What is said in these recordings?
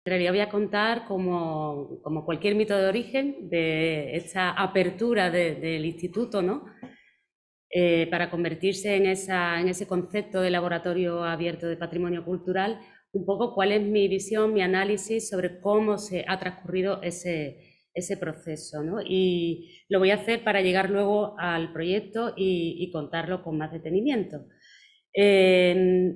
En realidad voy a contar como cualquier mito de origen de esta apertura del instituto, ¿no? Para convertirse en ese concepto de laboratorio abierto de patrimonio cultural, un poco cuál es mi visión, mi análisis sobre cómo se ha transcurrido ese proceso, ¿no? Y lo voy a hacer para llegar luego al proyecto y contarlo con más detenimiento.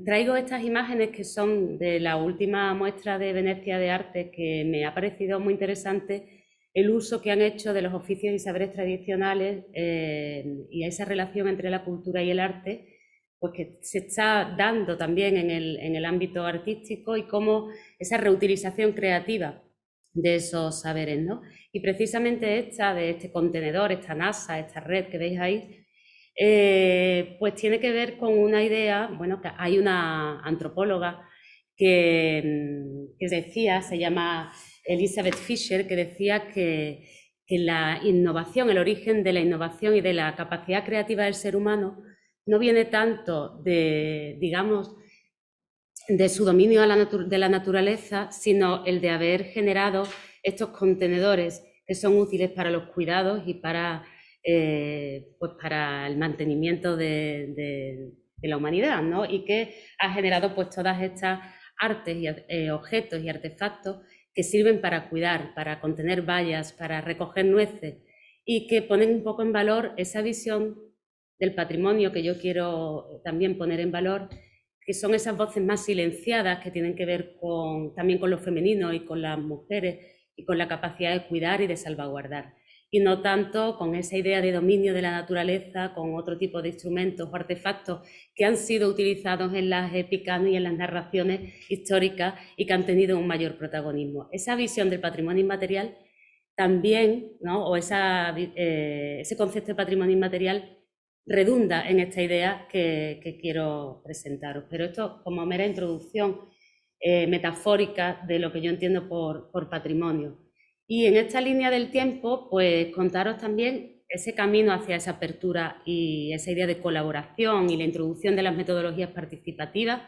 Traigo estas imágenes que son de la última muestra de Venecia de arte, que me ha parecido muy interesante el uso que han hecho de los oficios y saberes tradicionales y esa relación entre la cultura y el arte, pues que se está dando también en el ámbito artístico, y cómo esa reutilización creativa de esos saberes, ¿no? Y precisamente esta de este contenedor, esta NASA, esta red que veis ahí, pues tiene que ver con una idea. Bueno, que hay una antropóloga que decía, se llama Elizabeth Fisher, que decía que la innovación, el origen de la innovación y de la capacidad creativa del ser humano no viene tanto de, digamos, de su dominio de la naturaleza, sino el de haber generado estos contenedores que son útiles para los cuidados y para el mantenimiento de la humanidad, ¿no? Y que ha generado pues todas estas artes y objetos y artefactos que sirven para cuidar, para contener bayas, para recoger nueces, y que ponen un poco en valor esa visión del patrimonio que yo quiero también poner en valor, que son esas voces más silenciadas que tienen que ver también con lo femenino y con las mujeres y con la capacidad de cuidar y de salvaguardar, y no tanto con esa idea de dominio de la naturaleza, con otro tipo de instrumentos o artefactos que han sido utilizados en las épicas y en las narraciones históricas y que han tenido un mayor protagonismo. Esa visión del patrimonio inmaterial también, ¿no? O ese concepto de patrimonio inmaterial redunda en esta idea que quiero presentaros. Pero esto como mera introducción metafórica de lo que yo entiendo por patrimonio. Y en esta línea del tiempo, pues contaros también ese camino hacia esa apertura y esa idea de colaboración y la introducción de las metodologías participativas.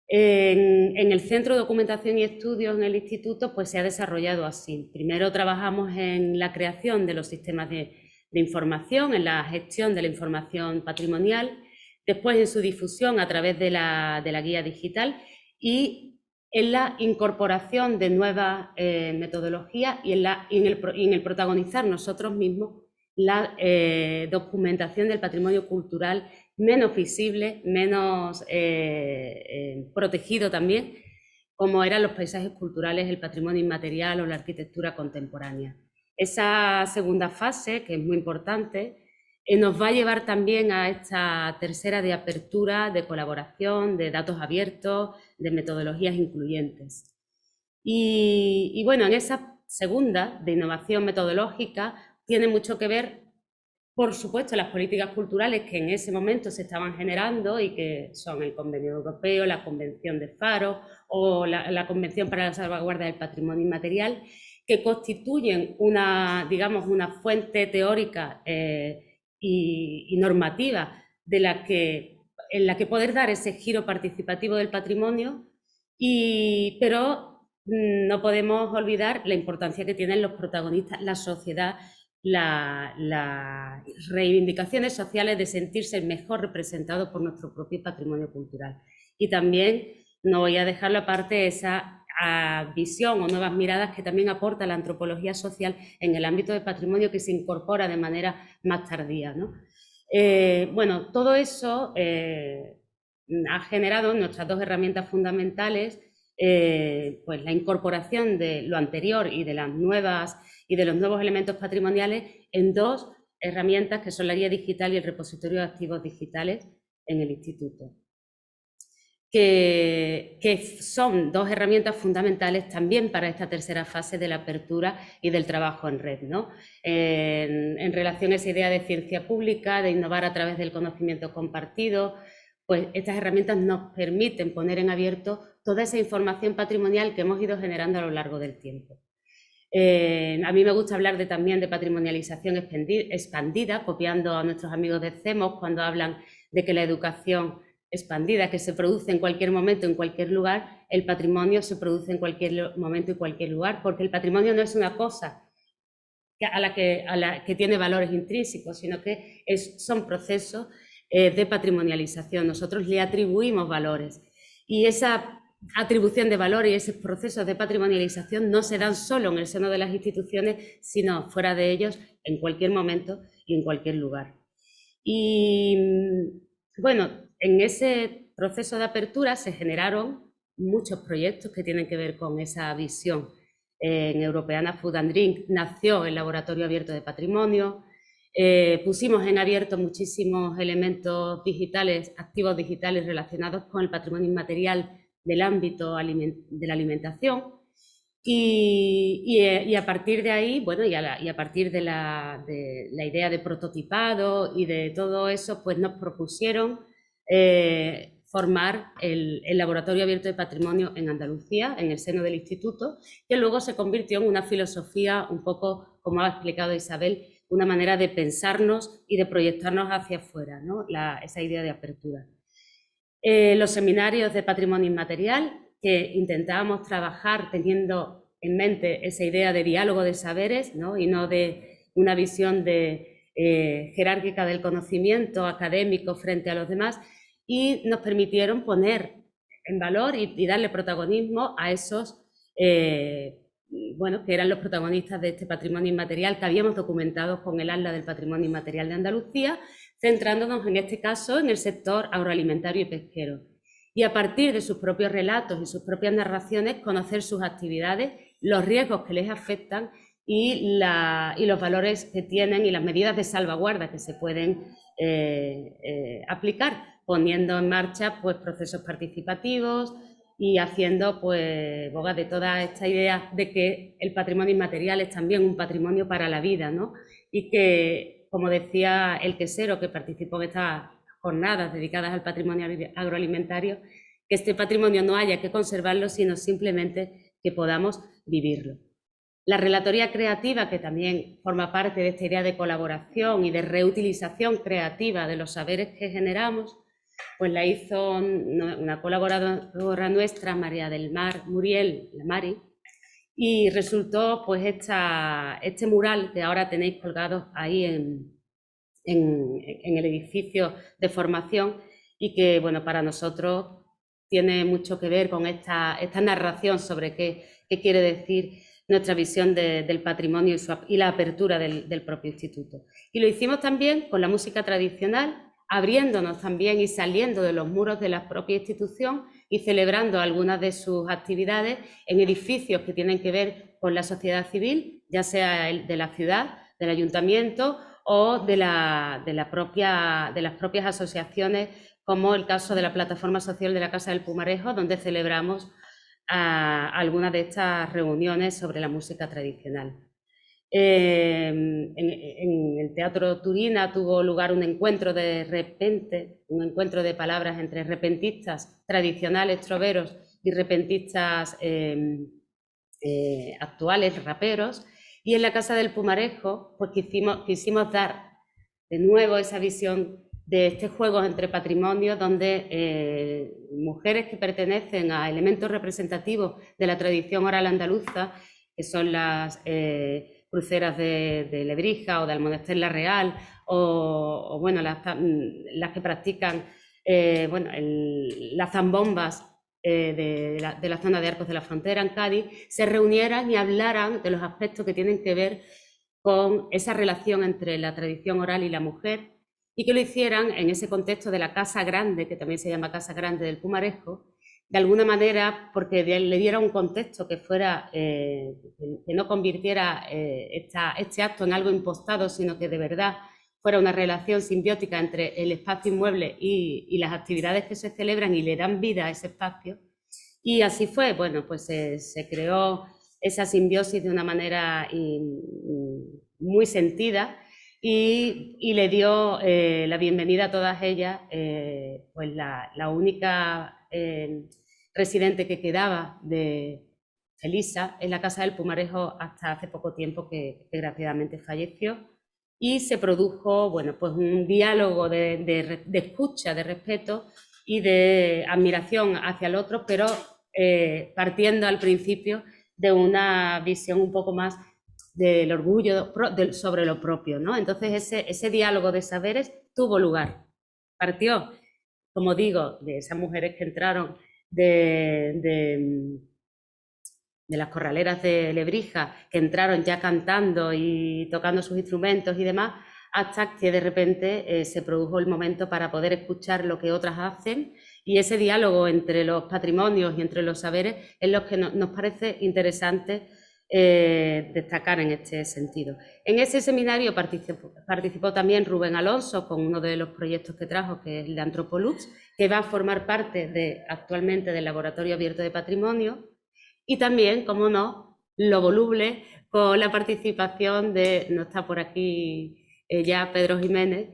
En el Centro de Documentación y Estudios en el Instituto, pues se ha desarrollado así. Primero trabajamos en la creación de los sistemas de información, en la gestión de la información patrimonial, después en su difusión a través de la guía digital, y en la incorporación de nuevas metodologías y en el protagonizar nosotros mismos la documentación del patrimonio cultural menos visible, menos protegido también, como eran los paisajes culturales, el patrimonio inmaterial o la arquitectura contemporánea. Esa segunda fase, que es muy importante, nos va a llevar también a esta tercera de apertura, de colaboración, de datos abiertos, de metodologías incluyentes. Y bueno, en esa segunda, de innovación metodológica, tiene mucho que ver, por supuesto, las políticas culturales que en ese momento se estaban generando y que son el Convenio Europeo, la Convención de Faro o la Convención para la Salvaguarda del Patrimonio Inmaterial, que constituyen digamos, una fuente teórica y normativa en la que poder dar ese giro participativo del patrimonio, pero no podemos olvidar la importancia que tienen los protagonistas, la sociedad, las reivindicaciones sociales de sentirse mejor representados por nuestro propio patrimonio cultural. Y también no voy a dejarlo aparte esa visión o nuevas miradas que también aporta la antropología social en el ámbito del patrimonio, que se incorpora de manera más tardía, ¿no? Bueno, todo eso ha generado nuestras dos herramientas fundamentales, pues la incorporación de lo anterior y de los nuevos elementos patrimoniales en dos herramientas que son la guía digital y el repositorio de activos digitales en el Instituto, que son dos herramientas fundamentales también para esta tercera fase de la apertura y del trabajo en red, ¿no? En relación a esa idea de ciencia pública, de innovar a través del conocimiento compartido, pues estas herramientas nos permiten poner en abierto toda esa información patrimonial que hemos ido generando a lo largo del tiempo. A mí me gusta hablar también de patrimonialización expandida, copiando a nuestros amigos de CEMOS cuando hablan de que la educación expandida, que se produce en cualquier momento, en cualquier lugar, el patrimonio se produce en cualquier momento y cualquier lugar, porque el patrimonio no es una cosa a la que tiene valores intrínsecos, sino que son procesos de patrimonialización. Nosotros le atribuimos valores y esa atribución de valores y esos procesos de patrimonialización no se dan solo en el seno de las instituciones, sino fuera de ellos, en cualquier momento y en cualquier lugar. Y bueno, en ese proceso de apertura se generaron muchos proyectos que tienen que ver con esa visión. En Europeana Food and Drink nació el Laboratorio Abierto de Patrimonio, pusimos en abierto muchísimos elementos digitales, activos digitales relacionados con el patrimonio inmaterial del ámbito de la alimentación y a partir de ahí, bueno, y a partir de la idea de prototipado y de todo eso, pues nos propusieron formar el Laboratorio Abierto de Patrimonio en Andalucía, en el seno del instituto, que luego se convirtió en una filosofía un poco, como ha explicado Isabel, una manera de pensarnos y de proyectarnos hacia afuera, ¿no? Esa idea de apertura. Los seminarios de patrimonio inmaterial, que intentábamos trabajar teniendo en mente esa idea de diálogo de saberes, ¿no? Y no de una visión jerárquica del conocimiento académico frente a los demás, y nos permitieron poner en valor y darle protagonismo a esos, bueno, que eran los protagonistas de este patrimonio inmaterial que habíamos documentado con el Atlas del Patrimonio Inmaterial de Andalucía, centrándonos en este caso en el sector agroalimentario y pesquero. Y a partir de sus propios relatos y sus propias narraciones, conocer sus actividades, los riesgos que les afectan y los valores que tienen y las medidas de salvaguarda que se pueden aplicar, poniendo en marcha pues, procesos participativos y haciendo pues, boga de toda esta idea de que el patrimonio inmaterial es también un patrimonio para la vida, ¿no? Y que, como decía el quesero que participó en estas jornadas dedicadas al patrimonio agroalimentario, que este patrimonio no haya que conservarlo, sino simplemente que podamos vivirlo. La relatoría creativa, que también forma parte de esta idea de colaboración y de reutilización creativa de los saberes que generamos, pues la hizo una colaboradora nuestra, María del Mar Muriel, la Mari, y resultó pues este mural que ahora tenéis colgado ahí en el edificio de formación y que, bueno, para nosotros tiene mucho que ver con esta narración sobre qué quiere decir nuestra visión del patrimonio y la apertura del propio instituto. Y lo hicimos también con la música tradicional, abriéndonos también y saliendo de los muros de la propia institución y celebrando algunas de sus actividades en edificios que tienen que ver con la sociedad civil, ya sea de la ciudad, del ayuntamiento o de las propias asociaciones, como el caso de la Plataforma Social de la Casa del Pumarejo, donde celebramos algunas de estas reuniones sobre la música tradicional. En el Teatro Turina tuvo lugar un encuentro un encuentro de palabras entre repentistas tradicionales, troveros, y repentistas actuales, raperos, y en la Casa del Pumarejo pues quisimos dar de nuevo esa visión de este juego entre patrimonios donde mujeres que pertenecen a elementos representativos de la tradición oral andaluza, que son las cruceras de Lebrija o de Almonester la Real, o bueno, las que practican bueno, las zambombas de la zona de Arcos de la Frontera en Cádiz, se reunieran y hablaran de los aspectos que tienen que ver con esa relación entre la tradición oral y la mujer, y que lo hicieran en ese contexto de la Casa Grande, que también se llama Casa Grande del Pumarejo, de alguna manera porque le diera un contexto que fuera, que no convirtiera este acto en algo impostado, sino que de verdad fuera una relación simbiótica entre el espacio inmueble y las actividades que se celebran y le dan vida a ese espacio. Y así fue, bueno, pues se creó esa simbiosis de una manera muy sentida y le dio la bienvenida a todas ellas, pues la única residente que quedaba de Felisa en la Casa del Pumarejo hasta hace poco tiempo que desgraciadamente falleció, y se produjo, bueno, pues un diálogo de escucha, de respeto y de admiración hacia el otro, pero partiendo al principio de una visión un poco más del orgullo sobre lo propio, ¿no? Entonces ese diálogo de saberes tuvo lugar. Partió, como digo, de esas mujeres que entraron de las corraleras de Lebrija, que entraron ya cantando y tocando sus instrumentos y demás, hasta que de repente se produjo el momento para poder escuchar lo que otras hacen, y ese diálogo entre los patrimonios y entre los saberes es lo que nos parece interesante destacar en este sentido. En ese seminario participó también Rubén Alonso con uno de los proyectos que trajo, que es el de Antropolux, que va a formar parte actualmente del Laboratorio Abierto de Patrimonio, y también, como no, lo voluble con la participación de, no está por aquí ya Pedro Jiménez,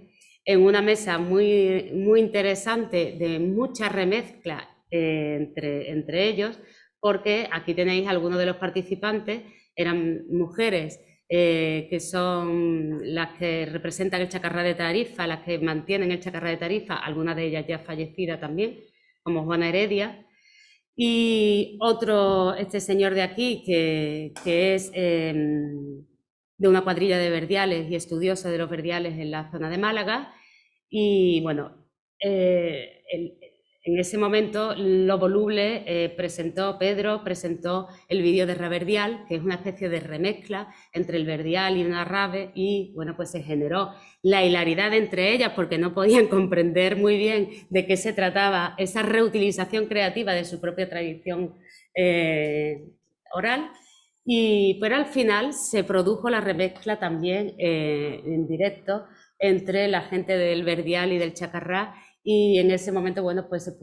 en una mesa muy, muy interesante de mucha remezcla entre ellos, porque aquí tenéis algunos de los participantes, eran mujeres que son las que representan el Chacarrá de Tarifa, las que mantienen el Chacarrá de Tarifa, algunas de ellas ya fallecidas también, como Juana Heredia, y otro, este señor de aquí, que es de una cuadrilla de verdiales y estudioso de los verdiales en la zona de Málaga. Y bueno, en ese momento lo voluble Pedro presentó el vídeo de Raverdial, que es una especie de remezcla entre el verdial y una rave, y bueno, pues se generó la hilaridad entre ellas porque no podían comprender muy bien de qué se trataba esa reutilización creativa de su propia tradición oral. Pero al final se produjo la remezcla también en directo entre la gente del verdial y del chacarrá, y en ese momento, bueno, pues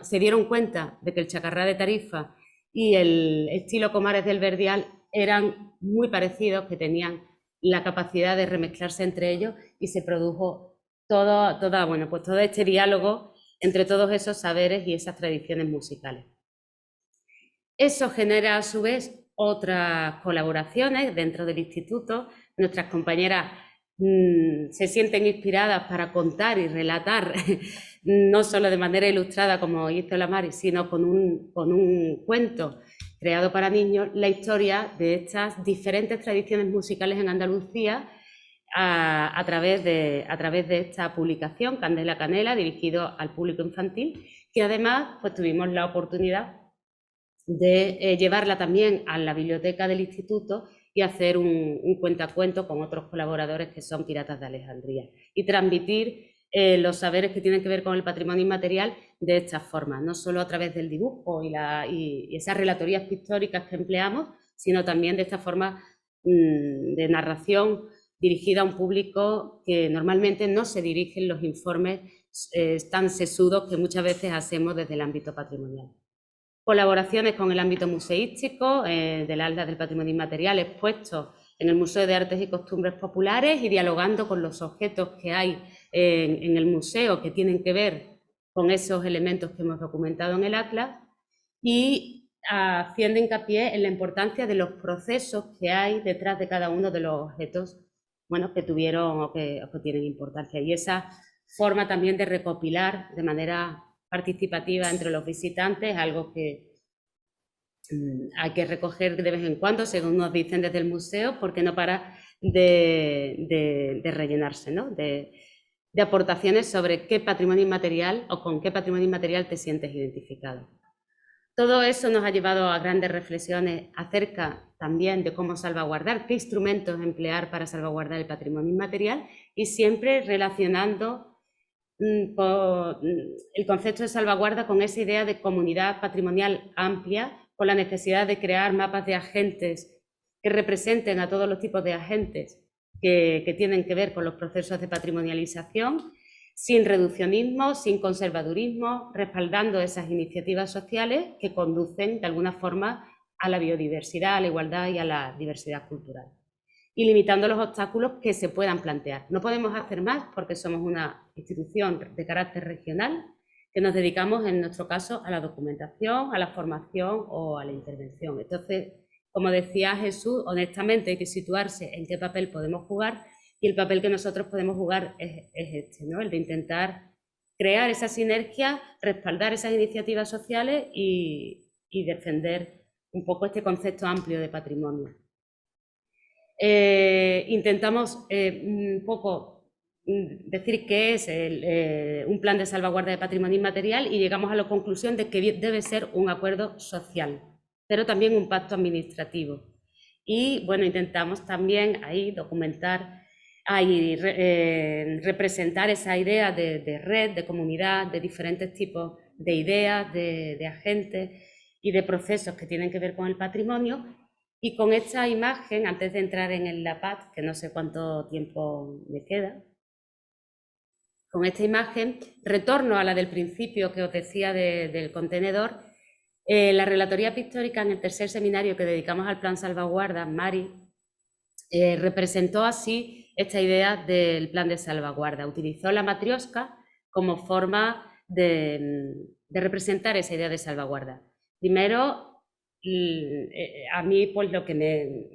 se dieron cuenta de que el chacarrá de Tarifa y el estilo Comares del verdial eran muy parecidos, que tenían la capacidad de remezclarse entre ellos, y se produjo todo este diálogo entre todos esos saberes y esas tradiciones musicales. Eso genera a su vez otras colaboraciones dentro del instituto. Nuestras compañeras se sienten inspiradas para contar y relatar, no solo de manera ilustrada como hizo la Mari, sino con un cuento creado para niños, la historia de estas diferentes tradiciones musicales en Andalucía a través de esta publicación, Candela Canela, dirigido al público infantil, que además pues, tuvimos la oportunidad de llevarla también a la biblioteca del instituto y hacer un cuentacuento con otros colaboradores que son Piratas de Alejandría, y transmitir los saberes que tienen que ver con el patrimonio inmaterial de esta forma, no solo a través del dibujo y esas relatorías pictóricas que empleamos, sino también de esta forma de narración dirigida a un público que normalmente no se dirigen los informes tan sesudos que muchas veces hacemos desde el ámbito patrimonial. Colaboraciones con el ámbito museístico, del Atlas del Patrimonio Inmaterial expuestos en el Museo de Artes y Costumbres Populares, y dialogando con los objetos que hay en el museo que tienen que ver con esos elementos que hemos documentado en el Atlas, y haciendo hincapié en la importancia de los procesos que hay detrás de cada uno de los objetos, bueno, que tuvieron o que tienen importancia, y esa forma también de recopilar de manera participativa entre los visitantes, algo que hay que recoger de vez en cuando, según nos dicen desde el museo, porque no para de rellenarse, ¿no? de aportaciones sobre qué patrimonio inmaterial o con qué patrimonio inmaterial te sientes identificado. Todo eso nos ha llevado a grandes reflexiones acerca también de cómo salvaguardar, qué instrumentos emplear para salvaguardar el patrimonio inmaterial, y siempre relacionando el concepto de salvaguarda con esa idea de comunidad patrimonial amplia, con la necesidad de crear mapas de agentes que representen a todos los tipos de agentes que tienen que ver con los procesos de patrimonialización, sin reduccionismo, sin conservadurismo, respaldando esas iniciativas sociales que conducen de alguna forma a la biodiversidad, a la igualdad y a la diversidad cultural, y limitando los obstáculos que se puedan plantear. No podemos hacer más porque somos una institución de carácter regional que nos dedicamos, en nuestro caso, a la documentación, a la formación o a la intervención. Entonces, como decía Jesús, honestamente hay que situarse en qué papel podemos jugar, y el papel que nosotros podemos jugar es este, ¿no? El de intentar crear esa sinergia, respaldar esas iniciativas sociales y defender un poco este concepto amplio de patrimonio. Intentamos un poco decir qué es un plan de salvaguarda de patrimonio inmaterial y llegamos a la conclusión de que debe ser un acuerdo social, pero también un pacto administrativo. Y bueno, intentamos también ahí documentar, representar esa idea de red, de comunidad, de diferentes tipos de ideas, de agentes y de procesos que tienen que ver con el patrimonio. Y con esta imagen, antes de entrar en la PAT, que no sé cuánto tiempo me queda, con esta imagen retorno a la del principio que os decía del contenedor. La Relatoría Pictórica, en el tercer seminario que dedicamos al Plan Salvaguarda, Mari, representó así esta idea del plan de salvaguarda. Utilizó la matrioska como forma de representar esa idea de salvaguarda. Primero, a mí pues lo que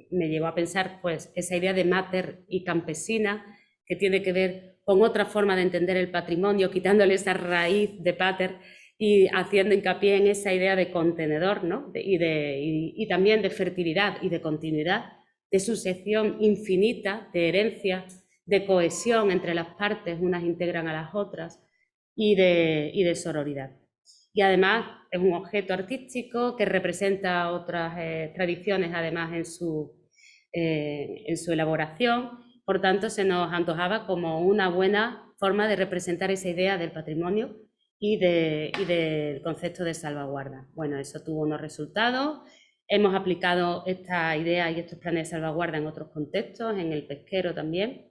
me llevó a pensar pues esa idea de mater y campesina, que tiene que ver con otra forma de entender el patrimonio, quitándole esa raíz de pater y haciendo hincapié en esa idea de contenedor, ¿no? y también de fertilidad y de continuidad, de sucesión infinita, de herencia, de cohesión entre las partes, unas integran a las otras, y de sororidad. Y además es un objeto artístico que representa otras tradiciones, además en su elaboración. Por tanto, se nos antojaba como una buena forma de representar esa idea del patrimonio y del concepto de salvaguarda. Bueno, eso tuvo unos resultados. Hemos aplicado esta idea y estos planes de salvaguarda en otros contextos, en el pesquero también.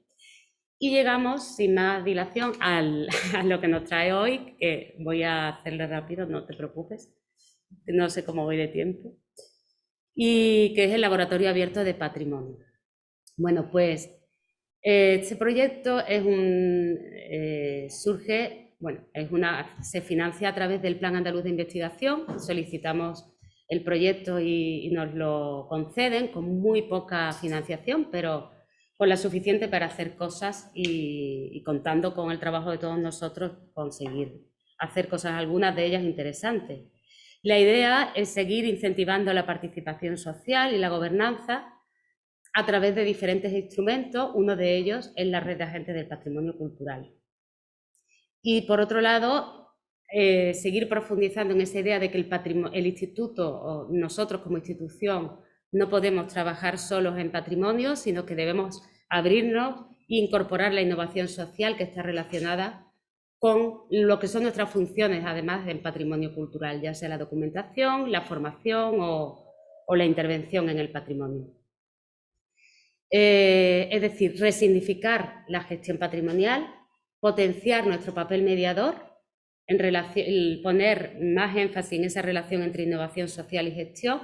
Y llegamos, sin más dilación, a lo que nos trae hoy, que voy a hacerle rápido, no te preocupes, no sé cómo voy de tiempo, y que es el Laboratorio Abierto de Patrimonio. Bueno, pues este proyecto se financia a través del Plan Andaluz de Investigación. Solicitamos el proyecto y nos lo conceden con muy poca financiación, pero con la suficiente para hacer cosas y contando con el trabajo de todos nosotros conseguir hacer cosas, algunas de ellas interesantes. La idea es seguir incentivando la participación social y la gobernanza a través de diferentes instrumentos, uno de ellos es la Red de Agentes del Patrimonio Cultural. Y por otro lado, seguir profundizando en esa idea de que el instituto o nosotros como institución no podemos trabajar solos en patrimonio, sino que debemos abrirnos e incorporar la innovación social que está relacionada con lo que son nuestras funciones, además del patrimonio cultural, ya sea la documentación, la formación o la intervención en el patrimonio. Es decir, resignificar la gestión patrimonial, potenciar nuestro papel mediador, poner más énfasis en esa relación entre innovación social y gestión,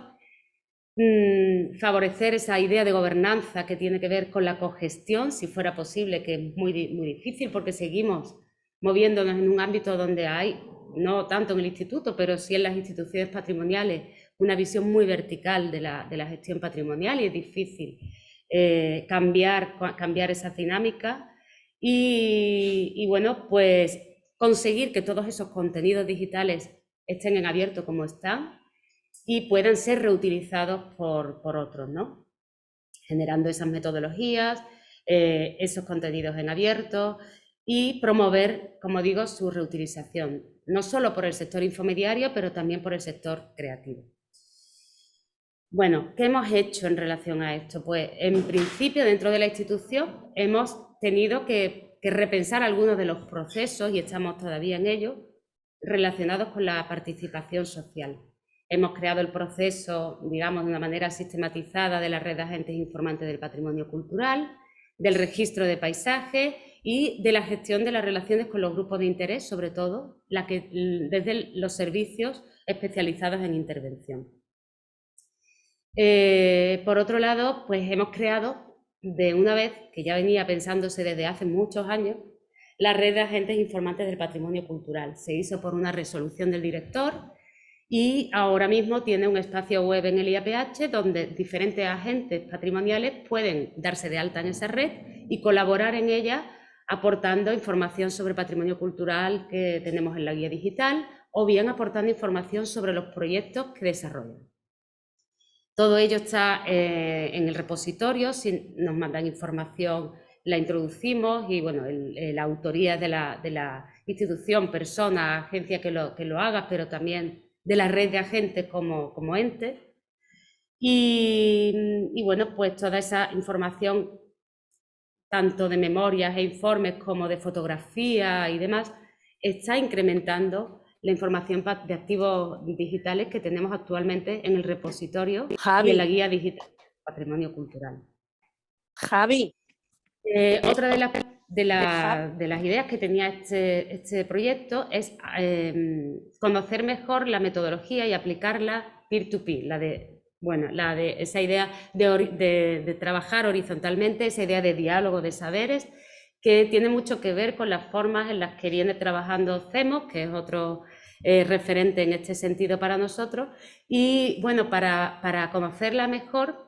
favorecer esa idea de gobernanza que tiene que ver con la cogestión, si fuera posible, que es muy difícil porque seguimos moviéndonos en un ámbito donde hay, no tanto en el instituto, pero sí en las instituciones patrimoniales, una visión muy vertical de la gestión patrimonial y es difícil cambiar esa dinámica y bueno, pues conseguir que todos esos contenidos digitales estén en abierto como están y puedan ser reutilizados por otros, ¿no? Generando esas metodologías, esos contenidos en abierto y promover, como digo, su reutilización, no solo por el sector infomediario, pero también por el sector creativo. Bueno, ¿qué hemos hecho en relación a esto? Pues, en principio, dentro de la institución hemos tenido que repensar algunos de los procesos, y estamos todavía en ello, relacionados con la participación social. Hemos creado el proceso, digamos, de una manera sistematizada de la red de agentes informantes del patrimonio cultural, del registro de paisajes y de la gestión de las relaciones con los grupos de interés, sobre todo desde los servicios especializados en intervención. Por otro lado, pues hemos creado de una vez, que ya venía pensándose desde hace muchos años, la red de agentes informantes del patrimonio cultural. Se hizo por una resolución del director y ahora mismo tiene un espacio web en el IAPH donde diferentes agentes patrimoniales pueden darse de alta en esa red y colaborar en ella aportando información sobre patrimonio cultural que tenemos en la guía digital o bien aportando información sobre los proyectos que desarrollan. Todo ello está en el repositorio, si nos mandan información la introducimos y bueno, la autoría es de la institución, persona, agencia que lo haga, pero también de la red de agentes como ente. Y bueno, pues toda esa información, tanto de memorias e informes como de fotografía y demás, está incrementando la información de activos digitales que tenemos actualmente en el repositorio Javi. y en la guía digital de patrimonio cultural. Javi. Otra de las ideas que tenía este proyecto es conocer mejor la metodología y aplicarla peer-to-peer, esa idea de trabajar horizontalmente, esa idea de diálogo de saberes, que tiene mucho que ver con las formas en las que viene trabajando CEMOS, que es otro referente en este sentido para nosotros, y bueno, para conocerla mejor,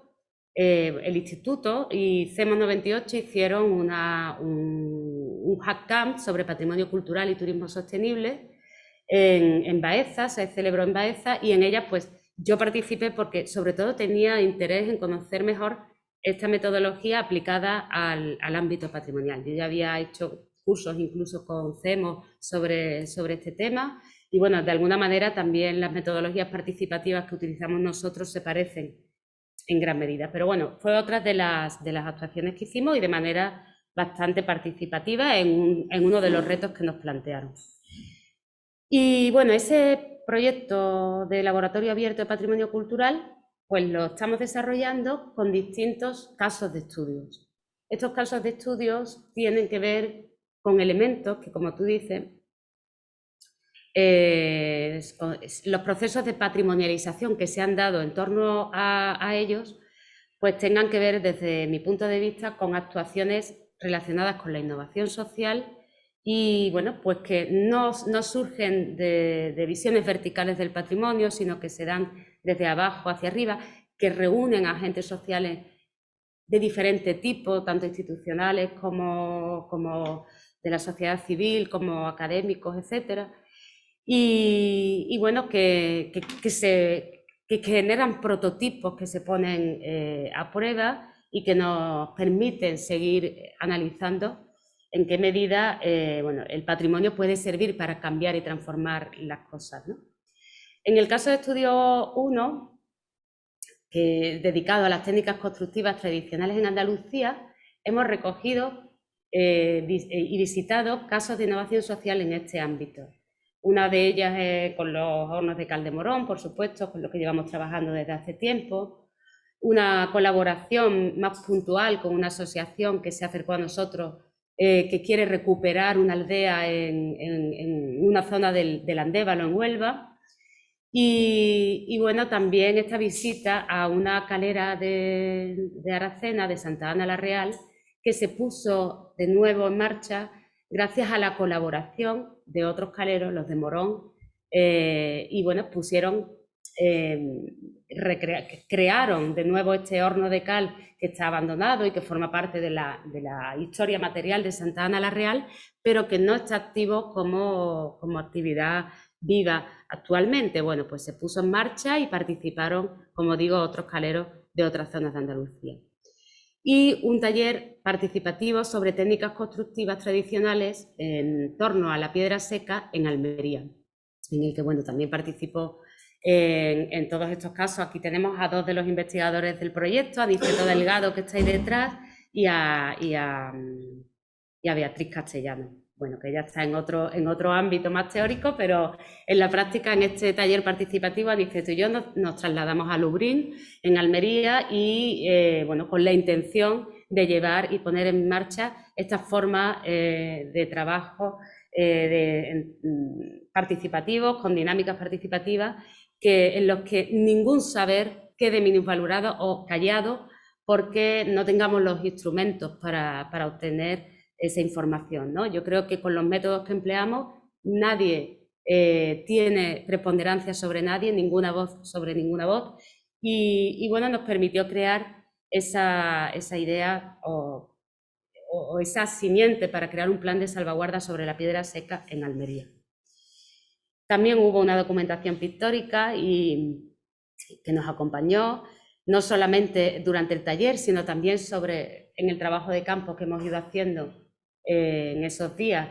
el Instituto y CEMOS 98 hicieron un hackcamp sobre patrimonio cultural y turismo sostenible en Baeza, se celebró en Baeza, y en ella pues yo participé porque sobre todo tenía interés en conocer mejor esta metodología aplicada al ámbito patrimonial. Yo ya había hecho cursos incluso con CEMOS sobre este tema y bueno, de alguna manera también las metodologías participativas que utilizamos nosotros se parecen en gran medida. Pero bueno, fue otra de las actuaciones que hicimos y de manera bastante participativa en uno de los retos que nos plantearon. Y bueno, ese proyecto de laboratorio abierto de patrimonio cultural, pues lo estamos desarrollando con distintos casos de estudios. Estos casos de estudios tienen que ver con elementos que, como tú dices, los procesos de patrimonialización que se han dado en torno a ellos, pues tengan que ver, desde mi punto de vista, con actuaciones relacionadas con la innovación social y, bueno, pues que no surgen de visiones verticales del patrimonio, sino que se dan desde abajo hacia arriba, que reúnen a agentes sociales de diferente tipo, tanto institucionales como de la sociedad civil, como académicos, etcétera. Y bueno, que generan prototipos que se ponen a prueba y que nos permiten seguir analizando en qué medida bueno, el patrimonio puede servir para cambiar y transformar las cosas, ¿no? En el caso de estudio 1, dedicado a las técnicas constructivas tradicionales en Andalucía, hemos recogido y visitado casos de innovación social en este ámbito. Una de ellas es con los hornos de cal de Morón, por supuesto, con lo que llevamos trabajando desde hace tiempo. Una colaboración más puntual con una asociación que se acercó a nosotros, que quiere recuperar una aldea en una zona del Andévalo, en Huelva. Y bueno, también esta visita a una calera de Aracena, de Santa Ana la Real, que se puso de nuevo en marcha gracias a la colaboración de otros caleros, los de Morón, y bueno, crearon de nuevo este horno de cal que está abandonado y que forma parte de la historia material de Santa Ana la Real, pero que no está activo como actividad viva actualmente. Bueno, pues se puso en marcha y participaron, como digo, otros caleros de otras zonas de Andalucía. Y un taller participativo sobre técnicas constructivas tradicionales en torno a la piedra seca en Almería, en el que, bueno, también participó en todos estos casos. Aquí tenemos a dos de los investigadores del proyecto, a Niceto Delgado, que está ahí detrás, y a Beatriz Castellano. Bueno, que ya está en otro ámbito más teórico, pero en la práctica, en este taller participativo, Aniceto y yo nos trasladamos a Lubrín, en Almería, y bueno, con la intención de llevar y poner en marcha esta forma de trabajo participativos, con dinámicas participativas, en los que ningún saber quede minusvalorado o callado porque no tengamos los instrumentos para obtener esa información, ¿no? Yo creo que con los métodos que empleamos nadie tiene preponderancia sobre nadie, ninguna voz sobre ninguna voz, y bueno, nos permitió crear esa idea o esa simiente para crear un plan de salvaguarda sobre la piedra seca en Almería. También hubo una documentación pictórica que nos acompañó, no solamente durante el taller, sino también en el trabajo de campo que hemos ido haciendo en esos días,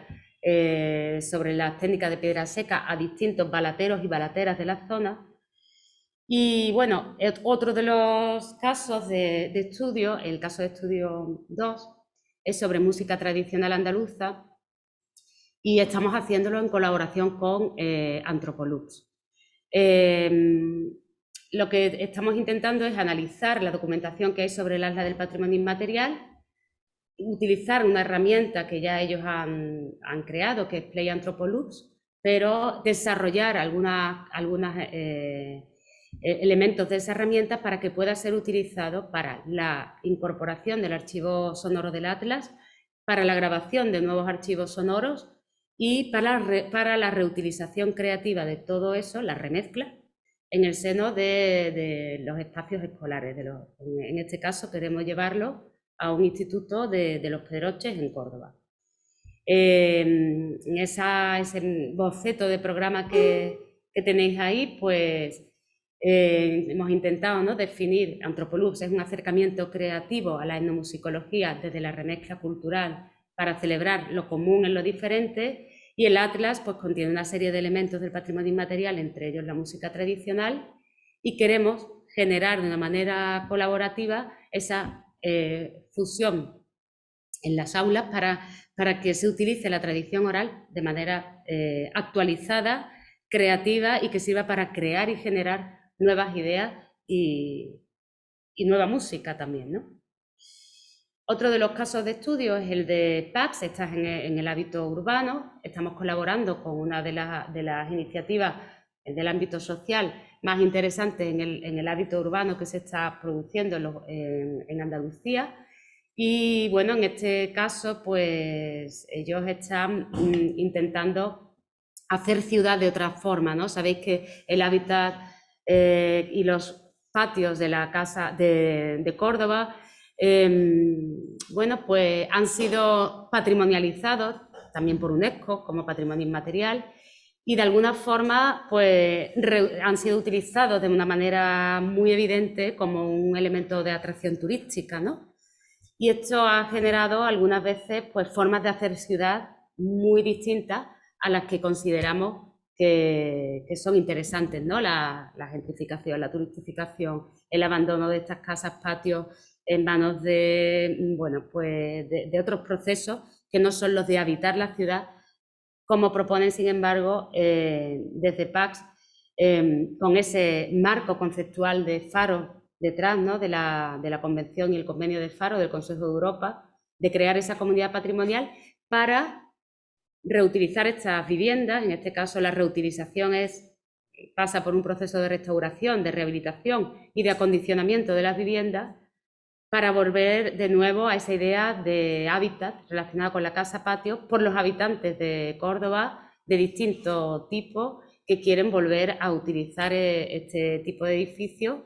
sobre las técnicas de piedra seca a distintos balateros y balateras de la zona. Y bueno, otro de los casos de estudio, el caso de estudio 2, es sobre música tradicional andaluza y estamos haciéndolo en colaboración con Antropolux. Lo que estamos intentando es analizar la documentación que hay sobre el Atlas del Patrimonio Inmaterial, utilizar una herramienta que ya ellos han creado, que es Play Antropolux, pero desarrollar algunos elementos de esa herramienta para que pueda ser utilizado para la incorporación del archivo sonoro del Atlas, para la grabación de nuevos archivos sonoros y para la reutilización creativa de todo eso, la remezcla, en el seno de los espacios escolares. En este caso queremos llevarlo a un instituto de los Pedroches en Córdoba. En ese boceto de programa que tenéis ahí, pues hemos intentado, ¿no?, definir. Antropolux es un acercamiento creativo a la etnomusicología desde la remezcla cultural para celebrar lo común en lo diferente, y el Atlas pues contiene una serie de elementos del patrimonio inmaterial, entre ellos la música tradicional, y queremos generar de una manera colaborativa esa fusión en las aulas para que se utilice la tradición oral de manera actualizada, creativa, y que sirva para crear y generar nuevas ideas y nueva música también, ¿no? Otro de los casos de estudio es el de PAX, está en el hábito urbano. Estamos colaborando con una de las iniciativas del ámbito social más interesantes en el hábito urbano que se está produciendo en Andalucía. Y bueno, en este caso, pues ellos están intentando hacer ciudad de otra forma, ¿no? Sabéis que el hábitat y los patios de la Casa de Córdoba, bueno, pues han sido patrimonializados también por UNESCO como patrimonio inmaterial, y de alguna forma pues han sido utilizados de una manera muy evidente como un elemento de atracción turística, ¿no? Y esto ha generado algunas veces pues formas de hacer ciudad muy distintas a las que consideramos que son interesantes, ¿no? La gentrificación, la turistificación, el abandono de estas casas, patios en manos de, bueno, pues de otros procesos que no son los de habitar la ciudad, como proponen, sin embargo, desde PAX, con ese marco conceptual de Faro detrás, ¿no?, de la Convención y el Convenio de Faro del Consejo de Europa, de crear esa comunidad patrimonial para reutilizar estas viviendas. En este caso, la reutilización pasa por un proceso de restauración, de rehabilitación y de acondicionamiento de las viviendas para volver de nuevo a esa idea de hábitat relacionada con la casa-patio por los habitantes de Córdoba de distintos tipos que quieren volver a utilizar este tipo de edificios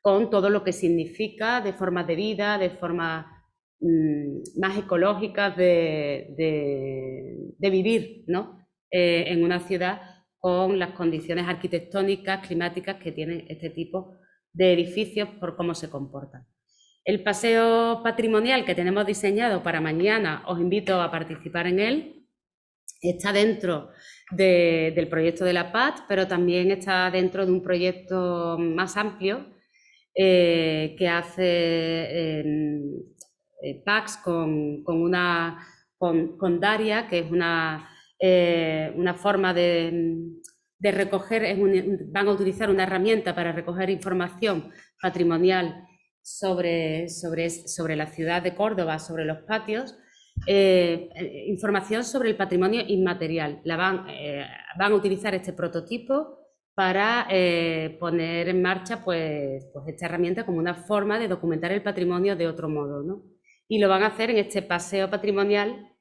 con todo lo que significa de formas de vida, de formas más ecológicas de vivir, ¿no?, en una ciudad con las condiciones arquitectónicas, climáticas que tienen este tipo de edificios por cómo se comportan. El paseo patrimonial que tenemos diseñado para mañana, os invito a participar en él. Está dentro del proyecto de la PAT, pero también está dentro de un proyecto más amplio que hace PAX con Daria, que es una forma de recoger, van a utilizar una herramienta para recoger información patrimonial sobre la ciudad de Córdoba, sobre los patios, información sobre el patrimonio inmaterial. Van a utilizar este prototipo para poner en marcha pues esta herramienta como una forma de documentar el patrimonio de otro modo, ¿no? Y lo van a hacer en este paseo patrimonial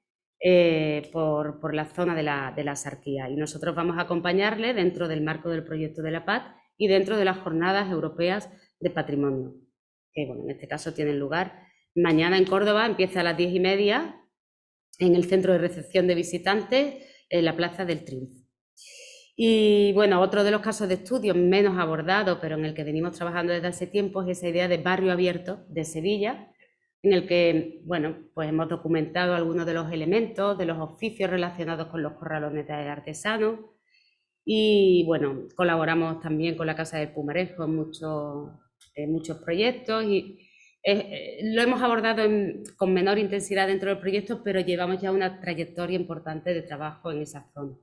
por la zona de la Sarquía. Y nosotros vamos a acompañarle dentro del marco del proyecto de la PAT y dentro de las Jornadas Europeas de Patrimonio, que bueno, en este caso tienen lugar Mañana en Córdoba empieza a las 10:30 en el centro de recepción de visitantes, en la Plaza del Triunfo. Y bueno, otro de los casos de estudio menos abordado, pero en el que venimos trabajando desde hace tiempo, es esa idea de barrio abierto de Sevilla, en el que, bueno, pues hemos documentado algunos de los elementos, de los oficios relacionados con los corralones de artesanos y, bueno, colaboramos también con la Casa del Pumarejo en muchos proyectos y lo hemos abordado con menor intensidad dentro del proyecto, pero llevamos ya una trayectoria importante de trabajo en esa zona.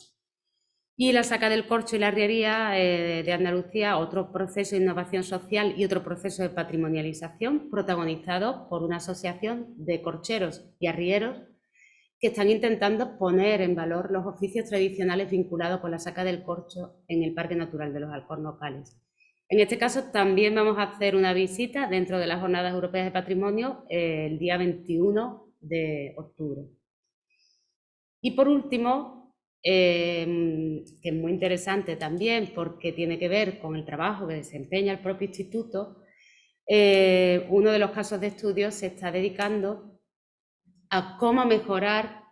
Y la Saca del Corcho y la Arriería de Andalucía, otro proceso de innovación social y otro proceso de patrimonialización protagonizado por una asociación de corcheros y arrieros que están intentando poner en valor los oficios tradicionales vinculados con la Saca del Corcho en el Parque Natural de los Alcornocales. En este caso también vamos a hacer una visita dentro de las Jornadas Europeas de Patrimonio el día 21 de octubre. Y por último, que es muy interesante también porque tiene que ver con el trabajo que desempeña el propio instituto, uno de los casos de estudio se está dedicando a cómo mejorar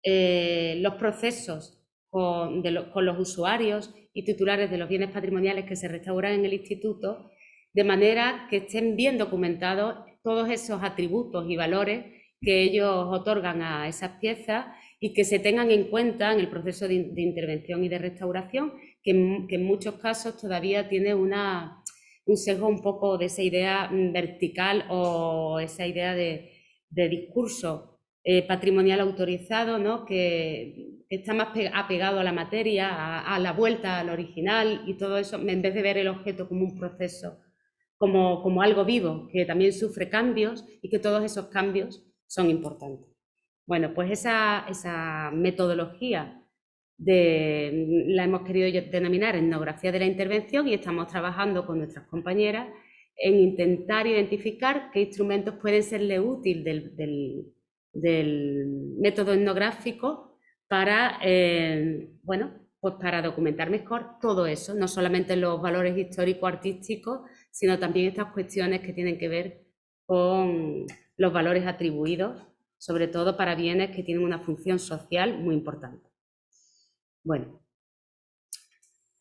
los procesos con los usuarios y titulares de los bienes patrimoniales que se restauran en el instituto, de manera que estén bien documentados todos esos atributos y valores que ellos otorgan a esas piezas y que se tengan en cuenta en el proceso de intervención y de restauración, que en muchos casos todavía tiene un sesgo un poco de esa idea vertical o esa idea de discurso patrimonial autorizado, ¿no? que está más apegado a la materia, a la vuelta al original y todo eso, en vez de ver el objeto como un proceso, como algo vivo, que también sufre cambios y que todos esos cambios son importantes. Bueno, pues esa metodología la hemos querido denominar etnografía de la intervención y estamos trabajando con nuestras compañeras en intentar identificar qué instrumentos pueden serle útil del método etnográfico para, bueno, pues para documentar mejor todo eso, no solamente los valores histórico-artísticos, sino también estas cuestiones que tienen que ver con los valores atribuidos, sobre todo para bienes que tienen una función social muy importante. Bueno,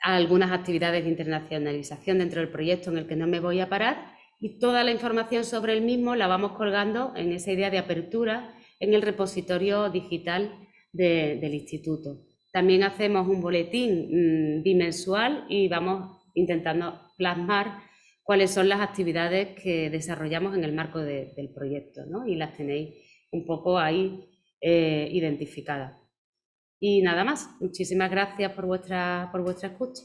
algunas actividades de internacionalización dentro del proyecto en el que no me voy a parar y toda la información sobre el mismo la vamos colgando en esa idea de apertura en el repositorio digital del instituto. También hacemos un boletín bimensual y vamos intentando plasmar cuáles son las actividades que desarrollamos en el marco del proyecto, ¿no? Y las tenéis un poco ahí identificadas. Y nada más, muchísimas gracias por vuestra escucha.